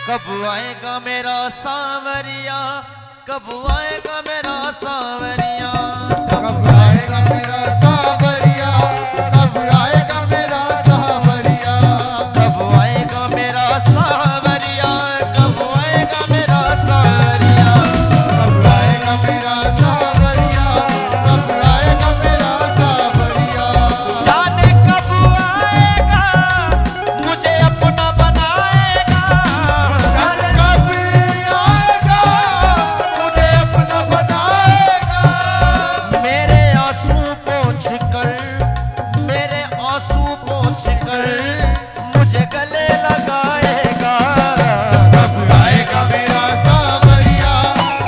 कब आएगा मेरा सांवरिया, कब आएगा मेरा सांवरिया, कब आएगा मेरा सांवरिया, कब आएगा मेरा सांवरिया, कब आएगा मेरा सांवरिया, कब आएगा मेरा सांवरिया, कब आएगा मेरा सांवरिया, कब आएगा मेरा सांवरिया। जाने कब आएगा मुझे अपना बनाएगा, जाने कब आएगा मुझे अपना बनाएगा। मेरे आंसू पोंछ कर, मेरे आंसू पोंछ कर मुझे गले लगाएगा। कब आएगा मेरा सांवरिया,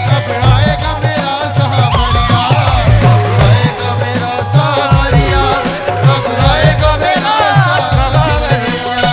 कब आएगा मेरा सांवरिया, कब आएगा मेरा सांवरिया, कब आएगा मेरा सांवरिया।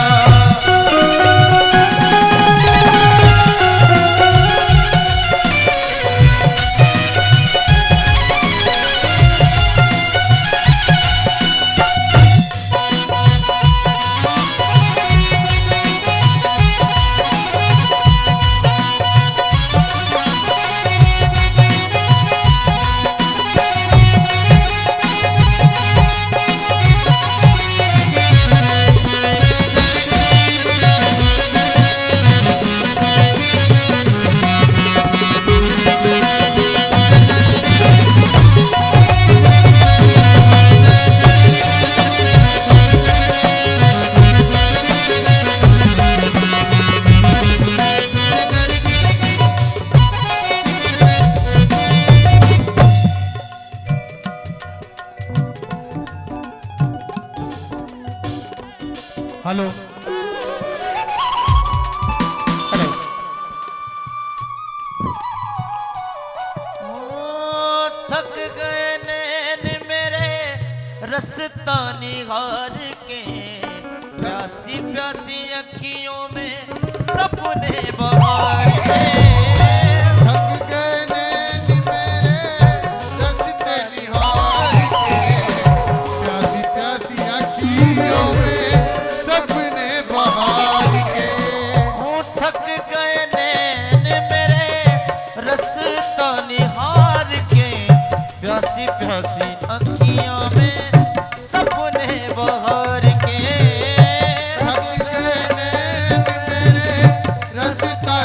Hello hello. थक गए नैन मेरे रस्ता निहार के, प्यासी प्यासी अखियों में सपने बहार के। थक गए नैन मेरे रस्ते निहार के, प्यासी प्यासी अखियों में सपने बहार के। थक गए नैन मेरे रस्ता निहार के, प्यासी प्यासी अखियों में सपने बहार के। थक गए नैन मेरे रस्ता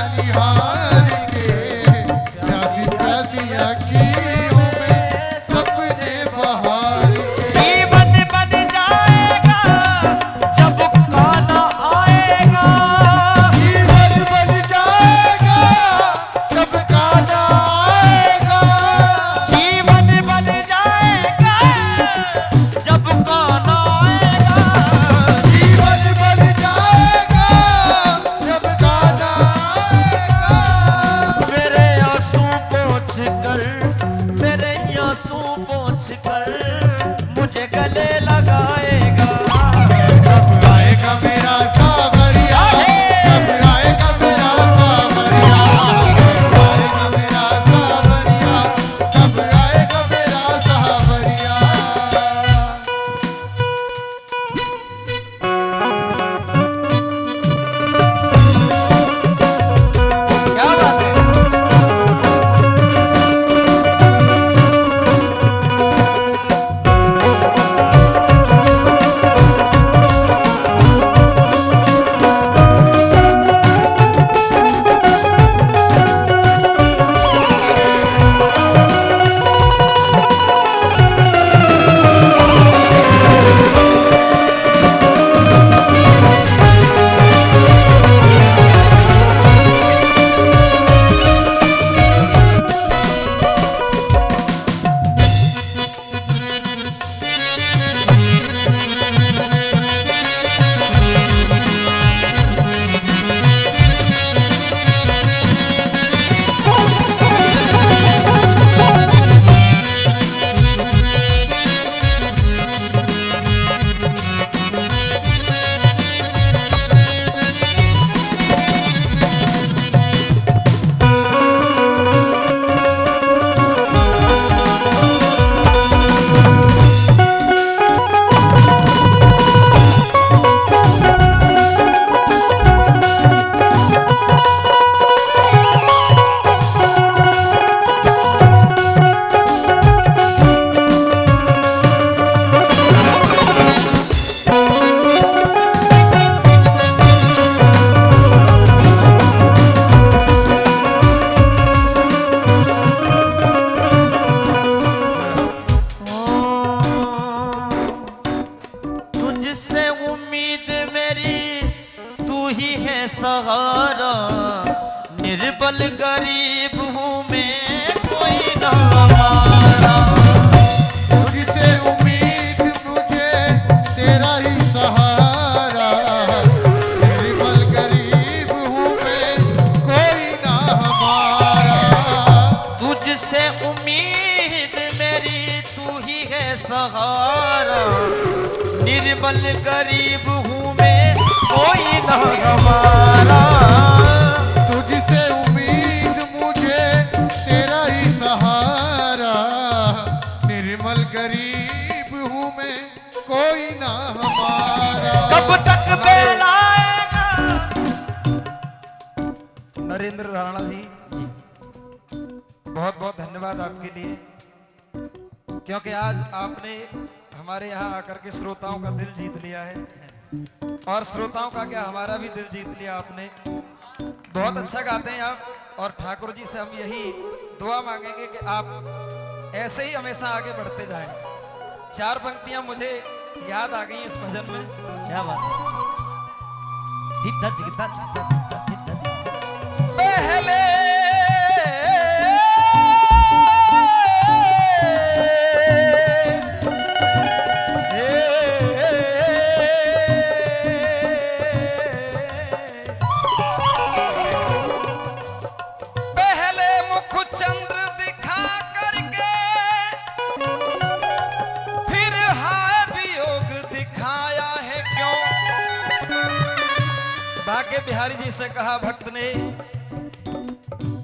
सहारा, निर्बल गरीब हूँ मैं कोई ना हमारा। तुझसे उम्मीद मुझे तेरा ही सहारा, निर्बल गरीब हूँ मैं कोई ना हमारा। तुझसे उम्मीद मेरी तू ही है सहारा, निर्बल गरीब हूँ मैं कोई ना हमारा। तुझसे उम्मीद मुझे तेरा ही सहारा, निर्मल गरीब हूँ मैं कोई ना हमारा। कब तक बेलाएगा। नरेंद्र राणा जी, बहुत बहुत धन्यवाद आपके लिए, क्योंकि आज आपने हमारे यहाँ आकर के श्रोताओं का दिल जीत लिया है, और श्रोताओं का क्या हमारा भी दिल जीत लिया आपने। बहुत अच्छा गाते हैं आप, और ठाकुर जी से हम यही दुआ मांगेंगे कि आप ऐसे ही हमेशा आगे बढ़ते जाएं। 4 पंक्तियां मुझे याद आ गई इस भजन में। क्या बात है। धिद्धा जिद्धा जिद्धा धिद्धा धिद्धा धिद्धा। पहले मुख चंद्र दिखा करके फिर हाय वियोग दिखाया है क्यों। बाके बिहारी जी से कहा भक्त ने,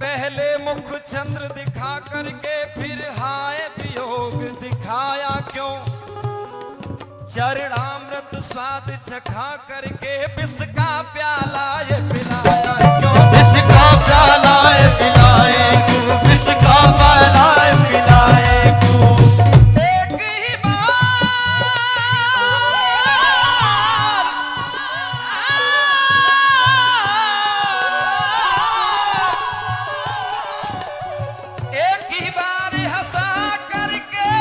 पहले मुख चंद्र दिखा करके फिर हाय वियोग दिखाया क्यों। चरणामृत स्वाद चखा करके विष का प्याला ये पिलाया क्यों। विष का प्याला ये पिलाए क्यों, विष का प्याला ये पिलाए क्यों। एक ही बार एक ही बार हंसा करके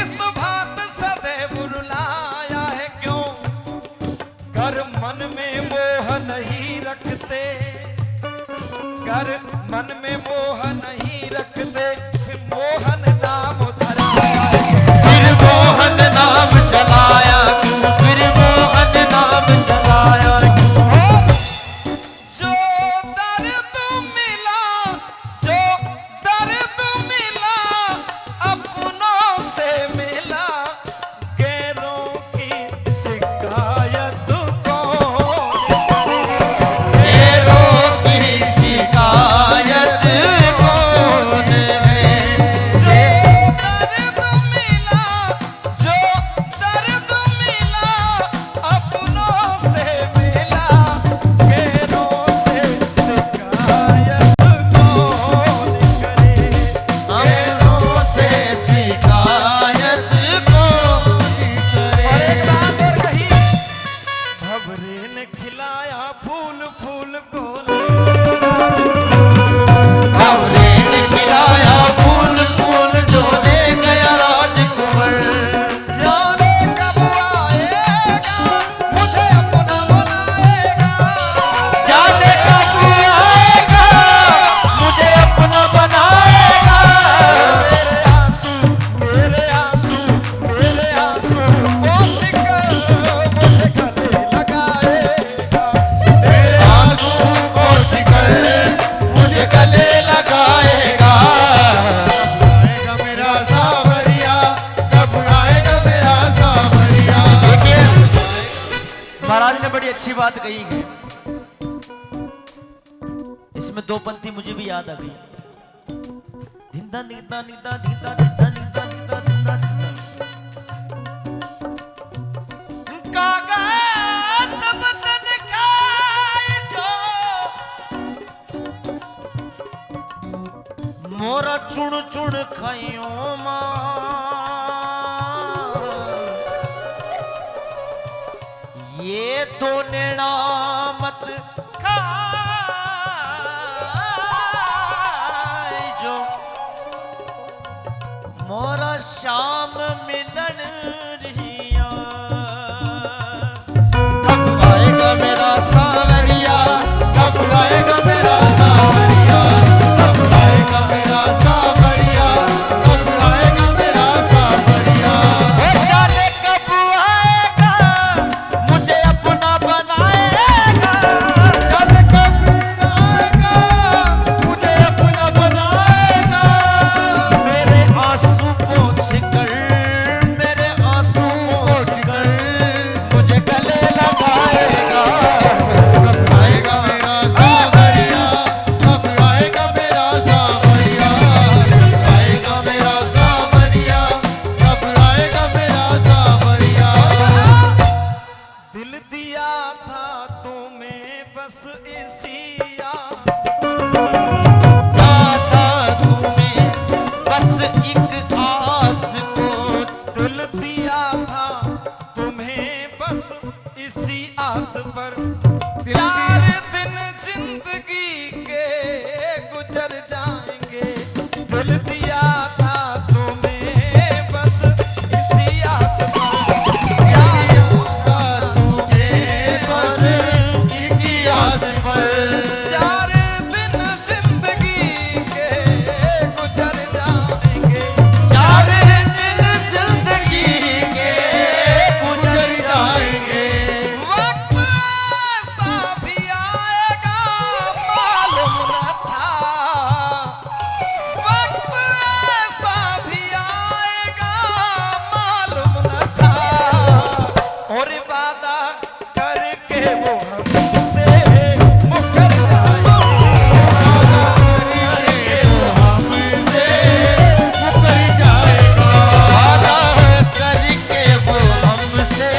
इस बात सदैव रुलाया है क्यों। कर मन में मोह नहीं रखते, कर मन में मोह नहीं रखते, फिर मोहन नाम धराया है। फिर मोहन नाम चलाया क्यों, फिर मोहन नाम चलाया क्यों। जो दर्द मिला, जो दर्द मिला अपनों से मिला, गैरों की शिकायत कौन करे। गैरों की शिकायत कौन करे। जो दर्द मिला, जो दर्द मिला अपनों से मिला, गैरों से शिकायत कौन करे। गैरों से शिकायत कौन और करे। एक बात और कही, भंवरे ने खिलाया फूल फूल को भंवरे ने खिलाया फूल फूल जो ले गया राजकुमार। जाने कब आएगा मुझे अपना बनाएगा। जाने कब आएगा मुझे अपना बनाएगा। मेरे आंसू मेरे आंसू मेरे आंसू पोंछ कर मुझे गले लगाएगा। मेरे आंसू पोंछ कर मुझे गले लगाएगा। आएगा मेरा सावरिया, कब आएगा मेरा सावरिया। देखिए महाराज ने बड़ी अच्छी बात कही है, इसमें 2 पंक्ति मुझे भी याद आ गई। धिंदा धिंदा धिंदा धिंदा धिंदा धिंदा धिंदा धिंदा धिंदा। कागज सब तन खाए जो मोरा चुन चुन खाइयो मां। ये तो निणामत खाए जो मोरा शाम मिलन रिया। कब आएगा मेरा सावरिया, बस इसी आस दाता तुम्हें बस एक आस को दिल दिया था तुम्हें बस इसी आस पर 4 दिन जिंदगी के गुजर जाएंगे दिल दिया था तुम्हें बस इसी आस पर तुझे बस इसी आस पर 4 दिन जिंदगी के गुजर जाएंगे 4 दिन जिंदगी के गुजर जाएंगे वक्त ऐसा भी आएगा मालूम न था वक्त ऐसा भी आएगा मालूम न था और वादा करके वो हमसे मुकर हमसे मुकर जाएगा वादा करके वो हमसे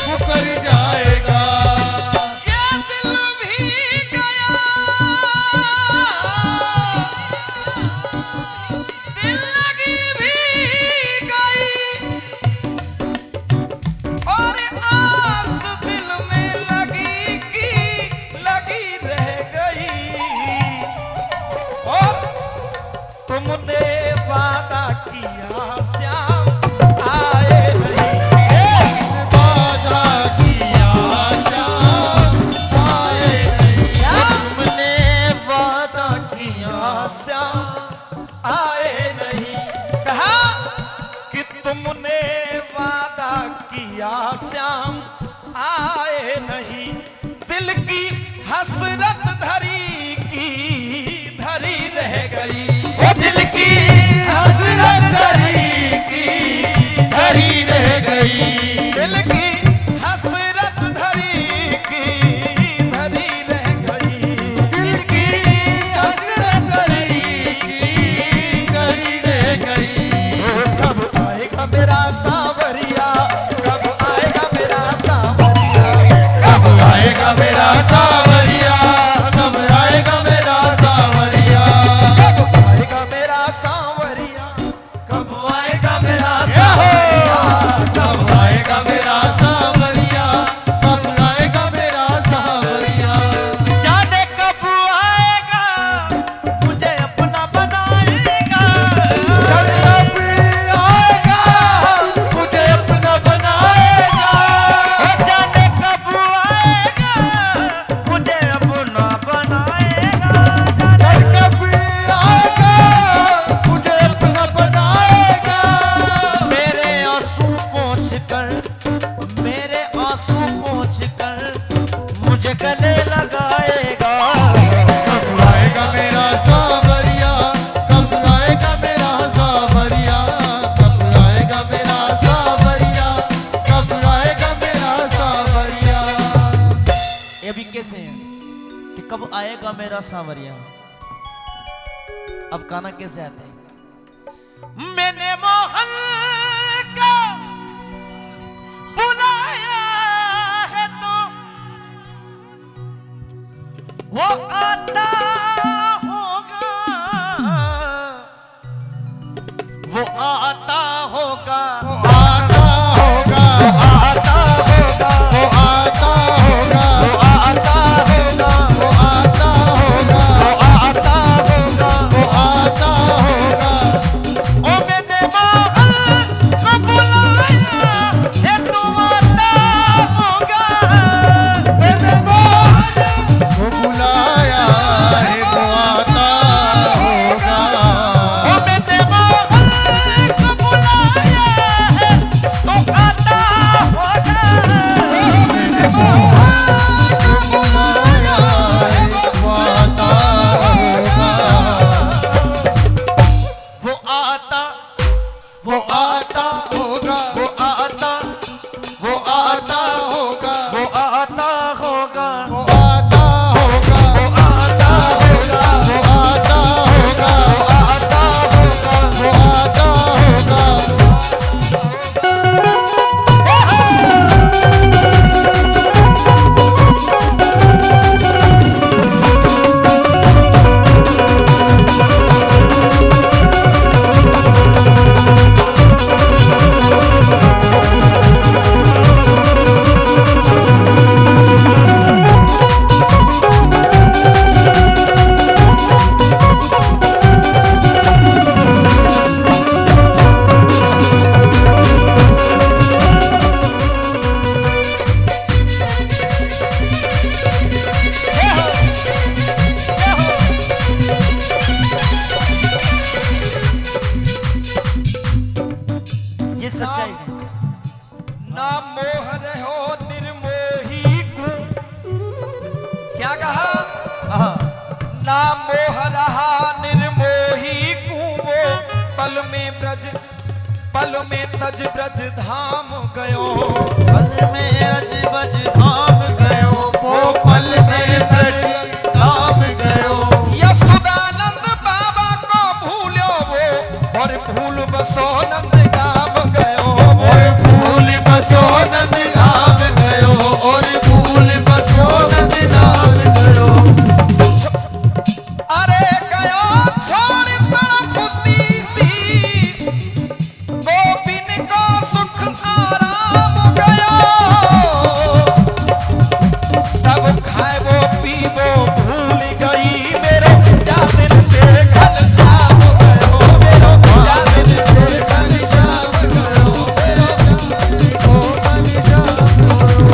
मुकर जाएगा ये दिल भी गया दिल लगी भी गई और आस दिल में लगी की लगी रह गई और तुमने वादा किया श्याम आए नहीं वादा किया शाम आए नहीं तुमने वादा किया श्याम आए नहीं कहा कि तुमने वादा किया श्याम आए नहीं दिल की हसरत धरी की धरी रह गई दिल की हसरत धरी की धरी रह गई दिल की हसरत धरी की धरी रह गई दिल की हसरत धरी की धरी रह गई कब आएगा मेरा सांवरिया कब आएगा मेरा सांवरिया कब आएगा मेरा सावरिया कब आएगा मेरा सावरिया कब आएगा मेरा सांवरिया कब आएगा मेरा सांवरिया कब आएगा मेरा सावरिया कब आएगा मेरा सावरिया जाने कब आएगा मुझे अपना बनाएगा जब कब आएगा मुझे अपना बनाएगा जाने कब आएगा मुझे अपना बनाएगा जब कब आएगा मुझे अपना बनाएगा मेरे आंसू पोंछ कर मुझे गले लगाएगा कब आएगा मेरा सावरिया कब आएगा मेरा सावरिया कब आएगा मेरा सावरिया कब आएगा मेरा सावरिया ये भी कैसे है कि कब आएगा मेरा सांवरिया अब गाना कैसे आते हैं मैंने मोहन का बुलाया है तो वो आता होगा वो आता होगा आता होगा आता होगा वो आता होगा वो आता होगा वो आता होगा वो आता होगा वो आता होगा ओ मैंने मोहन ना मोह रहो निर्मोही को, क्या कहा? हाँ, ना मोह रहा निर्मोही को, वो पल में तज ब्रज धाम गयो। पल में रज बज धाम गयो, वो पल में ब्रज धाम गयो। यशोदानंद बाबा को भूलो वो, और भूल बसो नंद गाम गयो। और फूल बसो नंद धाम गयो, और फूल बसो नंद धाम गयो। अरे गयो छोड़ तड़पती सी, गोपिन को सुख आराम गयो। सब खाए वो पीवो भूल गई, मेरो जातिन पे घन शाम गयो। मेरो जातिन पे घन श्याम गयो, मेरा जाने को घन श्याम गयो।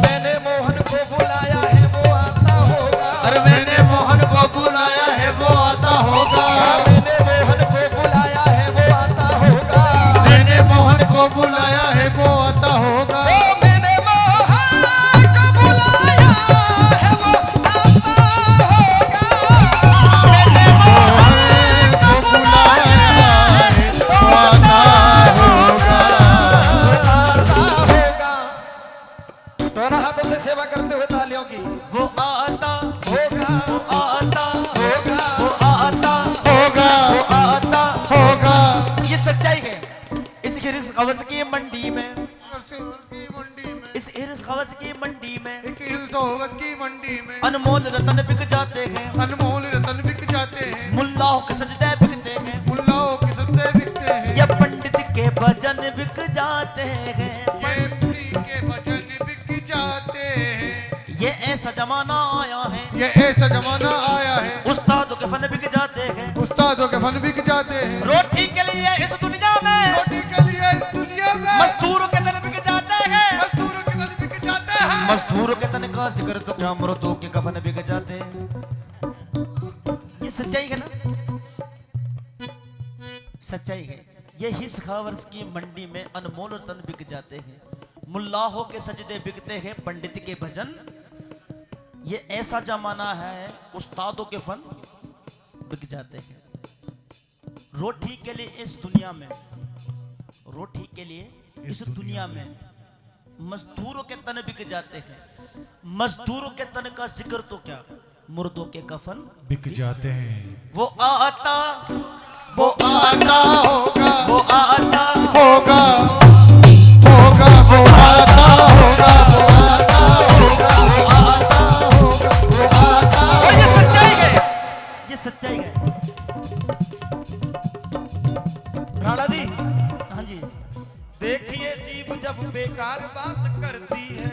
मैंने मोहन को बुलाया है वो आता होगा। अरे मैंने मोहन को बुलाया है वो आता होगा। मैंने मोहन को बुलाया है वो आता होगा। मैंने मोहन को बुलाया है वो आता होगा। ओ मैंने मोहन को बुलाया है वो आता होगा। मैंने मोहन को बुलाया है वो आता होगा। आता होगा। दोनों हाथों से सेवा करते हुए तालियों की। वो आता होगा, वो आता होगा, वो आता होगा, वो आता। होगा। ये सच्चाई है। इस हिरस खवस की मंडी में, की मंडी में, इस हिरस खवस की मंडी में एक हिलसोवस की मंडी में अनमोल रतन बिक जाते हैं। अनमोल रतन बिक जाते हैं। मुल्लाओं के सजदे बिकते हैं। मुल्लाओं के सस्ते बिकते हैं। ये पंडित के भजन बिक जाते हैं। ये प्री के वचन बिक जाते हैं। ये ऐसा जमाना आया है, ये ऐसा जमाना आया है। उस्तादों के फन बिक जाते हैं। उस्तादों के फन बिक जाते हैं। रोटी के लिए इस दुनिया में रोटी के लिए इस दुनिया में मजदूरों के तन बिक जाते हैं। मजदूरों के धन बिक जाते हैं। मजदूरों के तन का जिक्र तो क्या मर्दों के कफन बिक जाते हैं। ये सच्चाई है ना, सच्चाई है। ये हिस खावर्स की मंडी में अनमोल रतन बिक जाते हैं। मुल्लाहों के सजदे बिकते हैं, पंडित के भजन। ये ऐसा जमाना है, उस्तादों के फन बिक जाते हैं। रोटी के लिए इस दुनिया में, रोटी के लिए इस दुनिया में मजदूरों के तन बिक जाते हैं। मजदूरों के तन का जिक्र तो क्या, मुर्दों के कफन बिक जाते हैं। वो आता वो आता होगा, वो आता होगा, होगा, वो आता होगा, वो आता होगा, वो आता होगा, वो आता और ये सच्चाई है, ये सच्चाई है। राणा जी, हाँ जी, देखिए जीव जब बेकार बात करती है।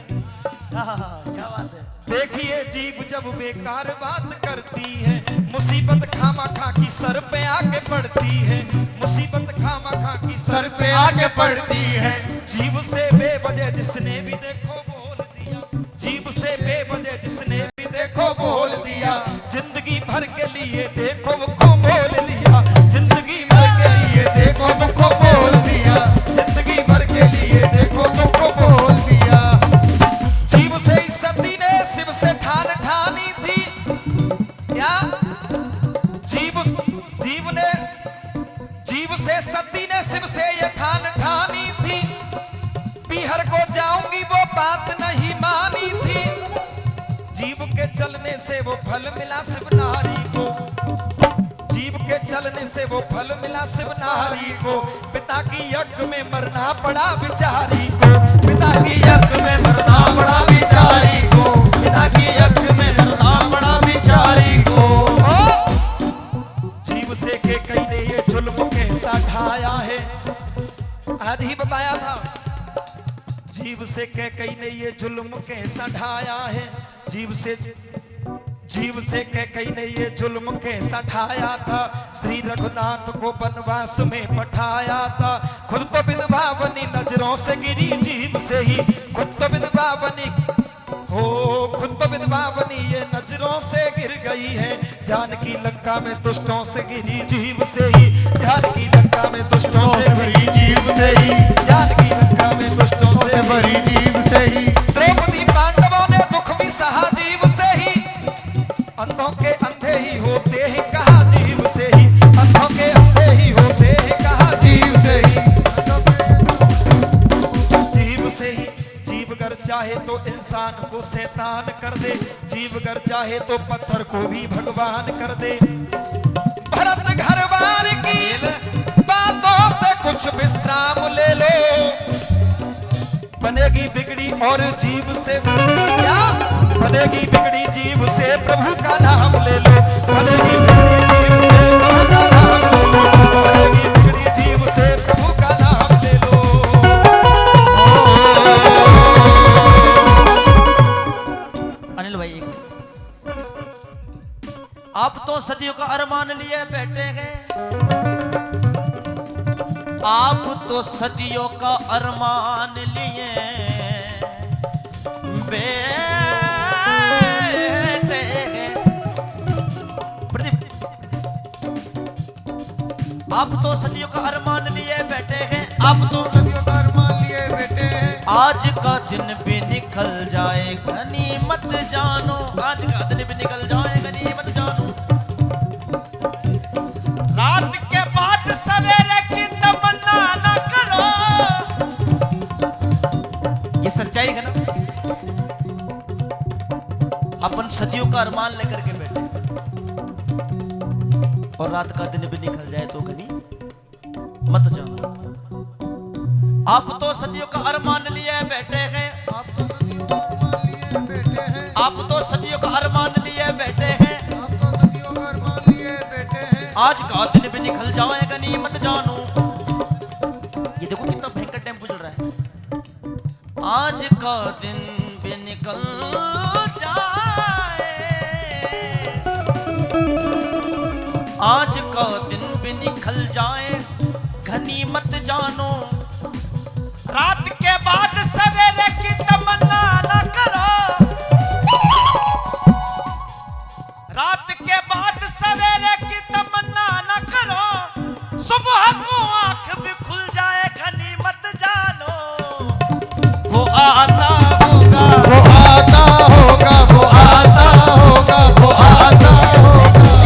हाँ, क्या बात है। देखिए जीव जब बेकार बात करती है, मुसीबत खामा खा की सर पे आके पड़ती है। मुसीबत खामा खा की सर पे आके पड़ती है। जीव से बेवजह जिसने भी देखो बोल दिया। जीव से बेवजह जिसने भी देखो बोल दिया। जिंदगी भर के लिए देखो वो को मोल लिया। जिंदगी भर के लिए देखो मुझको बोल दिया। जिंदगी भर के लिए देखो मुझको बोल दिया। जीव से इस सती ने शिव से ठान ठानी थी। क्या जीव से सती ने शिव से ये ठान ठानी थी। पीहर को जाऊंगी वो बात नहीं मानी थी। जीव के चलने से वो फल मिला शिव नारी को। जीव के चलने से वो फल मिला शिव नारी को। पिता की यज्ञ में मरना पड़ा बिचारी को। पिता की यज्ञ में मरना पड़ा बिचारी को। पिता की यज्ञ में मरना पड़ा बिचारी को। जीव से के कई ने ये जुल्म कैसा ढाया है, आज ही बताया था। जीव से के कई ने ये जुल्म कैसा ढाया है। जीव से के कई ने ये जुल्म कैसा ढाया था। श्री रघुनाथ को वनवास में पठाया था। खुद तो विधवा बनी नजरों से गिरी जीव से ही। खुद तो विधवा बनी हो, खुद तो विधवा बनी ये नजरों से गिर गई है। जानकी लंका में दुष्टों से गिरी जीव से ही। जानकी लंका में दुष्टों से गिरी जीव से ही। जानकी लंका में दुष्टों से भरी जीव से ही। द्रौपदी पांडवों ने दुख भी सहा जीव से ही, अंधों के अंधे ही होते हैं कहा जीव से ही, अंधों के अंधे ही होते हैं कहा जीव से ही। जीव से ही। जीव गर चाहे तो इंसान को शैतान कर दे, जीव गर चाहे तो पत्थर को भी भगवान कर दे। भरत घरवार की बातों से कुछ विश्राम ले लो, बनेगी बिगड़ी और जीव से क्या बनेगी बिगड़ी जीव से प्रभु का नाम ले लो, बनेगी बिगड़ी जीव से प्रभु का नाम ले लो, बनेगी बिगड़ी जीव से प्रभु का नाम ले लो। अनिल भाई एक मिनट। आप तो सदियों का अरमान लिए बैठे हैं, आप तो सदियों का अरमान लिए बैठे हैं। प्रदीप, आप तो सदियों का अरमान लिए बैठे हैं, आप तो सदियों का अरमान लिए बेटे हैं। आज का दिन भी निकल जाए गनीमत जानो, आज का दिन भी निकल जाए गनीमत जानो। रात के बाद सवेरे की तमन्ना न करो, ये सच्चाई है ना। अपन सदियों का अरमान लेकर के बैठे और रात का दिन भी निकल जाए तो गनी मत जानो। आप तो सदियों का अरमान लिए बैठे हैं, आप तो सदियों का अरमान लिए बेटे हैं। आप तो सदियों का अरमान लिए बैठे हैं, आप तो सदियों का अरमान लिए बेटे हैं। आज का दिन भी निकल जाए गनीमत जानो। ये देखो कितना भयंकर टेम्पो चल रहा है। आज का दिन भी निकल जाए, आज का दिन भी निकल जाए गनीमत जानो। रात के बाद सवेरे की तमन्ना न करो, रात के बाद सवेरे की तमन्ना न करो, सुबह को आंख भी खुल जाए गनीमत जानो। वो आता होगा, वो आता होगा, वो आता होगा, वो आता होगा।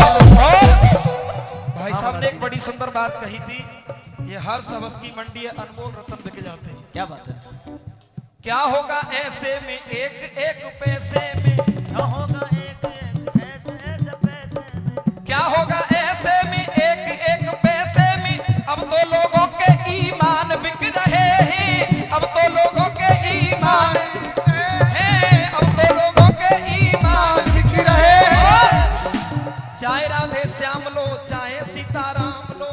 भाई साहब ने एक बड़ी सुंदर बात कही थी, ये हर सबस की मंडी है, अनमोल रत्न बिक जाते हैं। क्या बात है? क्या होगा ऐसे में एक एक पैसे में, क्या होगा एक एक ऐसे ऐसे पैसे में, क्या होगा ऐसे में एक एक पैसे में। अब तो लोगों के ईमान बिक रहे हैं, अब तो लोगों के ईमान हैं, अब तो लोगों के ईमान बिक रहे हैं। चाहे राधे श्याम लो चाहे सीताराम लो,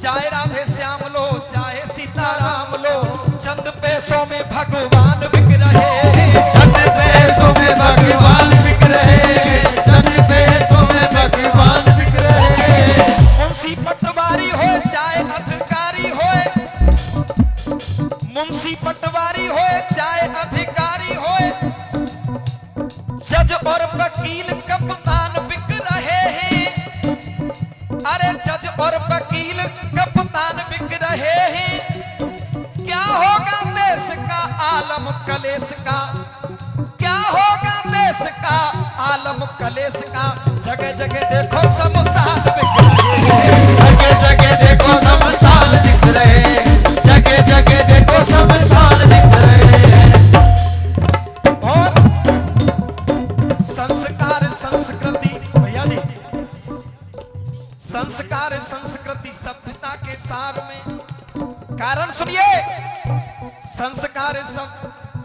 चाहे राधे श्याम लो चाहे सीताराम लो, चंद पैसों में भगवान बिक रहे हैं, चंद पैसों में भगवान बिक रहे हैं, चंद पैसों में भगवान बिक रहे हैं। मुंशी पटवारी हो चाहे अधिकारी हो, मुंशी पटवारी हो चाहे अधिकारी हो, जज और वकील कप्तान बिक रहे हैं। अरे जज और वकील कप्तान बिक रहे हैं। क्या होगा देश का आलम कलेश का, क्या होगा देश का आलम कलेश का। जगह जगह देखो शमशान बिक रहे हैं, जगह जगह देखो शमशान दिख रहे हैं, जगह जगह देखो शमशान दिख रहे हैं। और संस्कार संस्कृति भैया जी, संस्कार संस्कृति सभ्यता के सार में, कारण सुनिए, संस्कार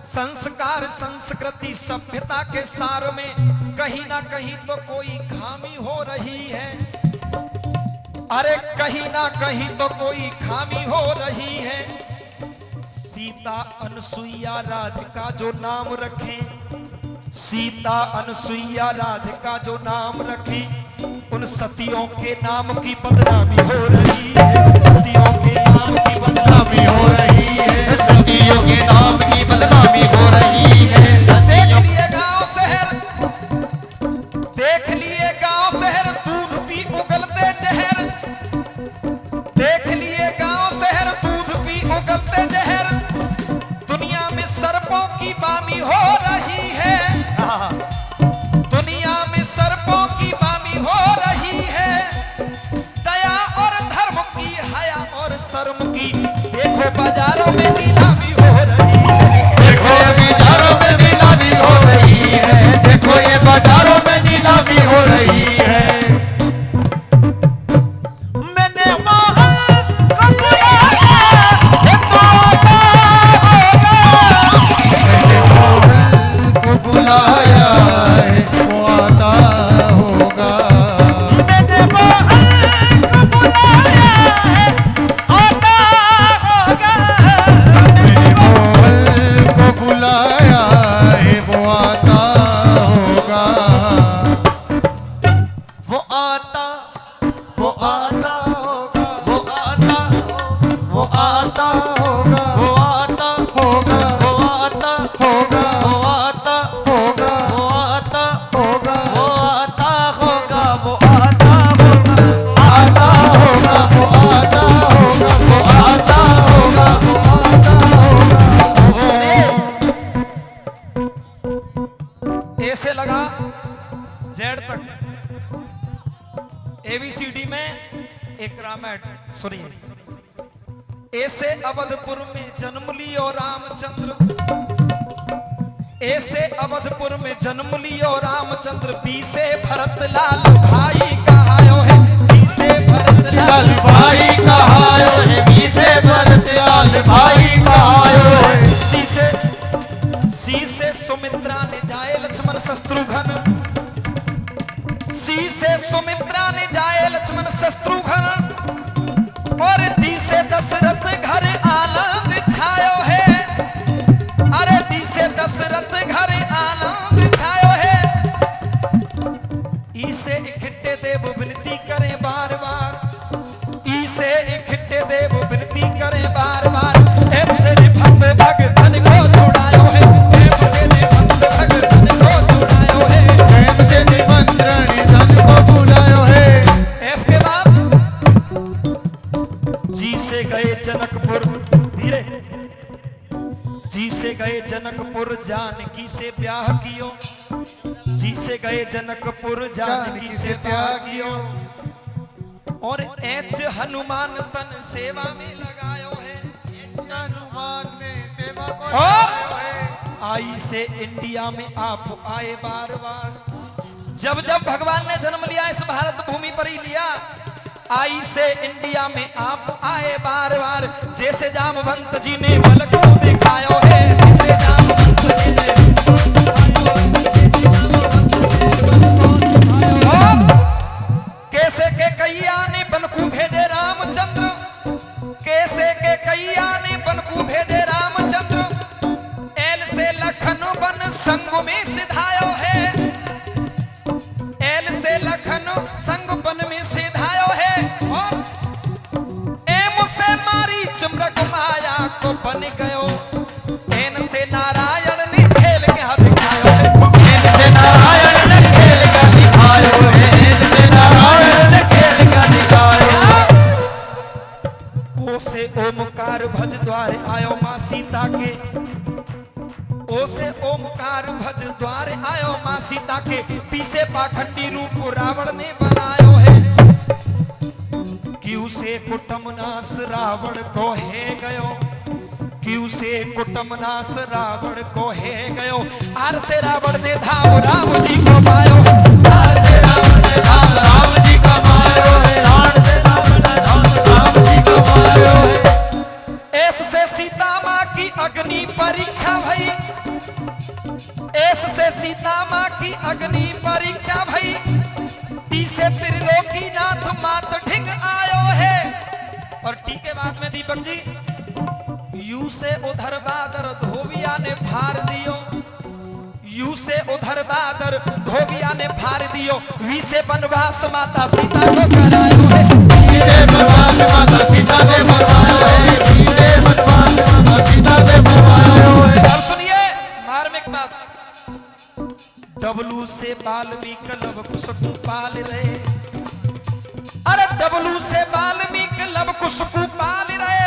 संस्कार संस्कृति सभ्यता के सार में कहीं ना कहीं तो कोई खामी हो रही है। अरे कहीं ना कहीं तो कोई खामी हो रही है। सीता अनसुईया राधिका जो नाम रखे, सीता अनसुईया राधिका जो नाम रखे, उन सतियों के नाम की बदनामी हो रही है, सतियों के नाम की बदनामी हो रही है, सतियों के नाम की बदनामी हो रही है। देख लिए गांव शहर, देख लिए गांव शहर दूध पी उगलते जहर, देख लिए गांव शहर दूध पी उगलते जहर। की बामी हो रही है, हाँ, दुनिया में सर्पों की बामी हो रही है, दया और धर्म की, हया और शर्म की, देखो बाजारों में नीलामी हो रही है। देखो ये बाजारों में नीलामी हो रही है, देखो ये बाजारों में नीलामी हो रही है। मैंने मोहन को बुलाया, को बुलाया है वो आता होगा। मैंने मोहन को बुलाया है, आता होगा। मैंने मोहन को बुलाया है वो आता होगा। वो आता, वो आता होगा, वो आता, वो आता होगा, वो आता, होगा, वो आता, होगा, वो आता, होगा, वो आता, होगा, वो आता होगा, वो आता होगा। आता होगा, वो आता होगा, वो आता होगा, वो आता होगा। ए से लगा जेड तक, एबीसीडी में एक रामायण सुनिए। ए से अवधपुर में जन्म लियो रामचंद्र, ए से अवधपुर में जन्म लियो रामचंद्र, बी से भरत लाल भाई कहायो है, बी से भरत लाल लाल भाई कहायो है, बी से भरत लाल भाई कहायो है। सी से सुमित्रा ने जाए लक्ष्मण शत्रुघ्न, सी से सुमित्रा ने जाए लक्ष्मण शत्रुघ्न, और डी से दशरथ घर आनंद छायो है, अरे डी से दशरथ घर आनंद छायो है। ई से इकट्ठे देव विनती करें बार बार, ई से इकट्ठे देव विनती करें बार बार। एम से निभंग भगतन को छुड़ायो है, एम से निभंग भगतन को छुड़ायो है। प्रेम से निमंत्रण धन को बुलायो है। एफ के बाद जी से गए जनकपुर, धीरे, जी से गए जनकपुर जानकी से ब्याह कियो, जी से गए जनकपुर जानकी से ब्याह कियो, और एच हनुमान तन सेवा में लगायो है, हनुमान में सेवा को और लगायो है। आई से इंडिया में आप आए बार बार। जब जब भगवान ने जन्म लिया इस भारत भूमि पर ही लिया, आई से इंडिया में आप आए बार बार। जैसे जामवंत जी ने बल को दिखायो है, जैसे जामवंत जी ने कैसे के कैया ने बन को भेजे रामचंद्र, कैसे के कैया ने बन को भेजे रामचंद्र, एल से लखन बन संग में सिधायो है, एल से लखन संग बन में सिधायो है, और एम से मारी चुम्बक माया को बन गयो, एन से नारायण ने खेल के दिखायो है, एन से नारायण ने खेल का दिखायो है, एन से नारायण ने खेल का दिखायो है। ओ से ओमकार भज द्वार आयो मां सीता के, ओ से ओमकार भज द्वार आयो मां सीता के, पीछे पाखंडी रूप रावण ने बनायो है, क्यों से कुटमनास रावण को है गयो, क्यों से कुटमनास रावण को है गयो, आर से रावण ने धाम राम जी को पायो, आर से रावण ने धाम राम जी को पायो है, आर से रावण ने धाम राम जी को पायो है। एस से सीता माँ की अग्नि परीक्षा भई, एस से सीता माँ की अग्नि परीक्षा भई, टी से त्रिलोकी नाथ मात ढिंग आयो है, और टी के बाद में दीपक जी, यू से उधर बादर धोबिया ने फार दियो, यू से उधर बादर धोबिया ने फार दियो, वी से वनवास माता सीता को करायो है, वी से वनवास माता सीता ने मरवायो है, वी से वनवास माता सीता ने मरवायो है। अब सुनिए मार्मिक बात, डब्लू से वाल्मीकि लव कुश को पाल रहे, अरे डब्लू से वाल्मीकि लव कुश को पाल रहे,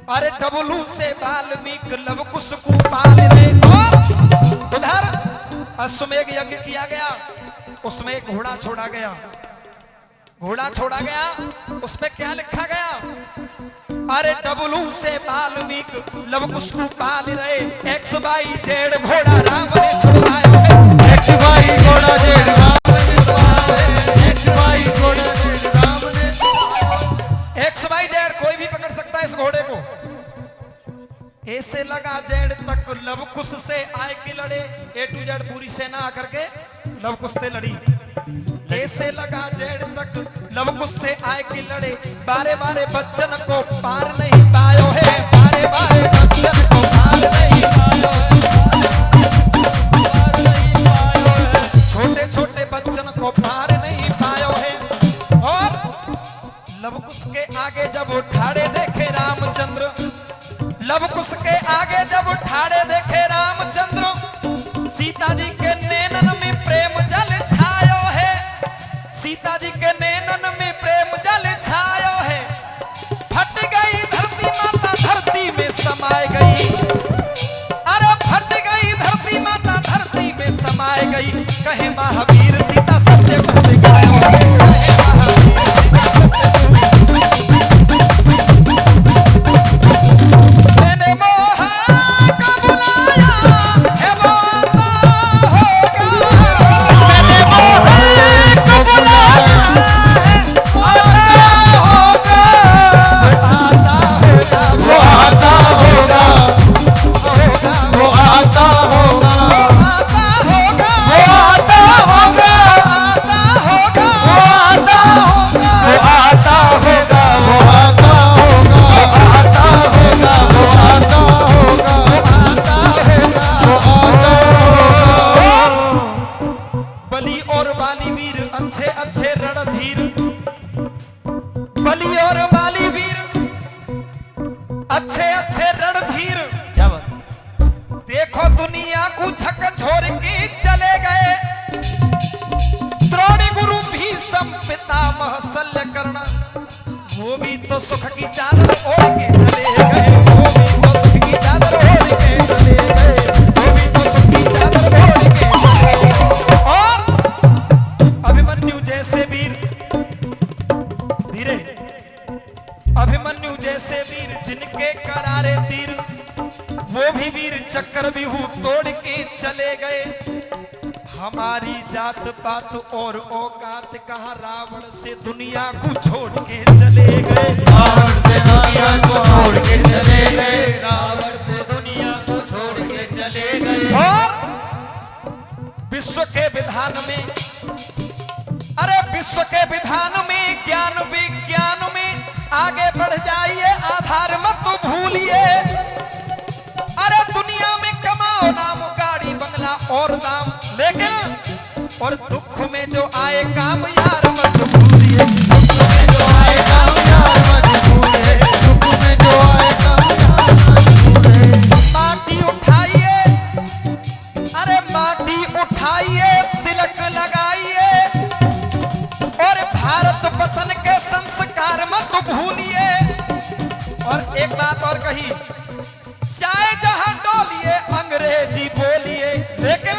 अरे डबलू से वाल्मीकि लव कुश को पाल रे। और उधर अश्वमेध यज्ञ किया गया, उसमें एक घोड़ा छोड़ा गया। घोड़ा छोड़ा गया, उसमें क्या लिखा गया? अरे डबलू से वाल्मीकि लव कुश को पाल रहे। XYZ घोड़ा राम ने छुड़वाया है। XY घोड़ा जेड़ राम ने छुड़वाया है। XY घोड़ा जेड़ राम ने छुड़वाया है। XYZ कोई भी पकड़ सकता है इस घोड़े को। ऐसे लगा जेड तक लव कुश से आए कि लड़े। A to Z पूरी सेना आकर के लव कुश से लड़ी। ऐसे लगा जेड तक लव कुश से आए कि लड़े। बारे बारे बच्चन को पार नहीं पायो है। बारे बारे बच्चन को पार नहीं पायो है। छोटे छोटे बच्चन को पार नहीं पायो है। और लव कुश के आगे जब उठाड़े देखे रामचंद्र, लव कुश के आगे जब उठाड़े देखे रामचंद्र, सीता जी के नैनन में प्रेम जल छायो है। सीता जी के नैनन में प्रेम जल छायो है। फट गई धरती माता धरती में समाय गई। अरे फट गई धरती माता धरती में समाय गई। कहे महावीर सीता सत्य को दिखायो है। कहे महावीर सीता सत्य को सुख की चादर ओढ़ के चले गए। वो भी तो सुख की चादर ओढ़ के चले गए। वो भी तो सुख की चादर ओढ़ के चले गए। और अभिमन्यु जैसे वीर, धीरे, अभिमन्यु जैसे वीर जिनके करारे तीर, वो भी वीर चक्र बिहू तोड़ के चले गए। हमारी जात पात और औकात कहाँ, रावण से दुनिया को छोड़ के चले गए। रावण से दुनिया को छोड़ के चले गए। रावण से दुनिया को छोड़ के चले गए। और विश्व के विधान में, अरे विश्व के विधान में, ज्ञान विज्ञान में आगे बढ़ जाइए, आधार मत भूलिए। अरे दुनिया में कमाओ नाम, गाड़ी बंगला और दाम, लेकिन और दुख में जो आए काम यार मत भूलिए। दुख में जो आए काम यार मत भूलिए। दुख में जो आए काम यार मत भूलिए। माटी उठाइए, अरे माटी उठाइए, तिलक लगाइए। और भारत वतन के संस्कार मत भूलिए। और एक बात और कही, चाहे जहां डोलिए अंग्रेजी बोलिए, लेकिन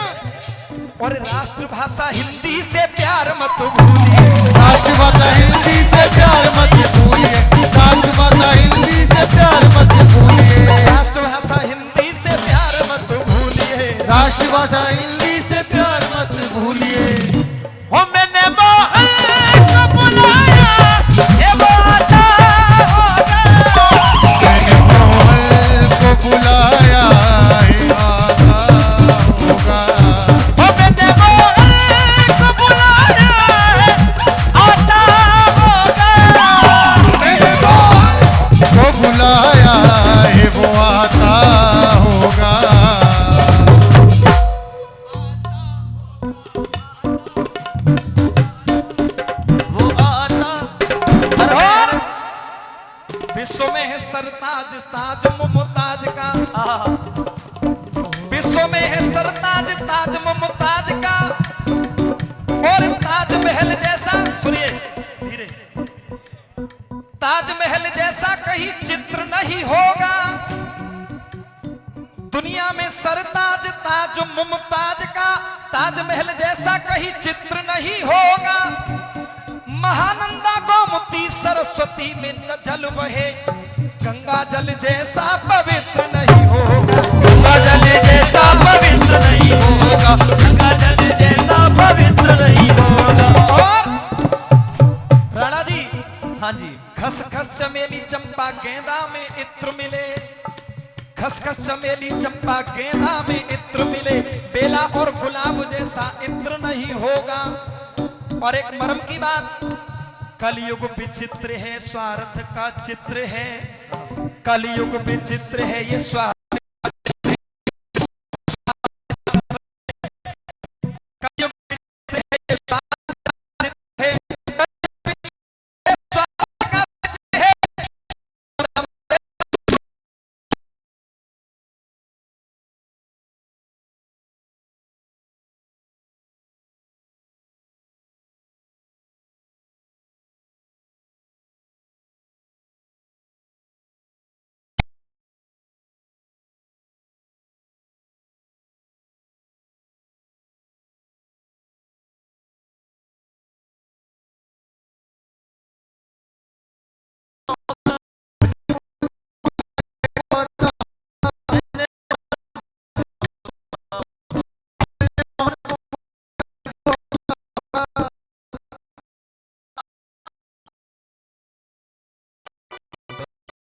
और राष्ट्रभाषा हिंदी से प्यार मत भूलिए। राष्ट्रभाषा हिंदी से प्यार मत भूलिए। राष्ट्रभाषा हिंदी से प्यार मत भूलिए। राष्ट्रभाषा हिंदी से प्यार मत भूलिए। राष्ट्रभाषा हिंदी से प्यार मत भूलिए। हो मैंने मोहन को बुलाया, ये वो आता होगा। मैंने मोहन को बुलाया, ये आता होगा। हो मैंने मोहन को बुलाया, आता होगा। मैंने मोहन को बुलाया, ये वो आता होगा। वो आता और विश्व में है सरताज ताज मुमताज का। विश्व में है सरताज ताज मुमताज का। और ताजमहल जैसा, सुनिए धीरे, ताजमहल जैसा कहीं चित्र नहीं होगा। दुनिया में सरताज ताज मुमताज का ताजमहल जैसा कहीं चित्र नहीं होगा। महानंदा गोमती सरस्वती में न जल बहे, गंगा जल जैसा पवित्र नहीं होगा। गंगा जल जैसा पवित्र नहीं होगा, गंगा जल जैसा पवित्र नहीं होगा। और राणा जी, हाँ जी, खस खस चमेली चंपा गेंदा में इत्र मिले, खस खस चमेली चंपा गेंदा में इत्र मिले, बेला और गुलाब जैसा इत्र नहीं होगा। और एक मर्म की बात, कलयुग विचित्र है, स्वार्थ का चित्र है, कलयुग विचित्र है ये स्वार्थ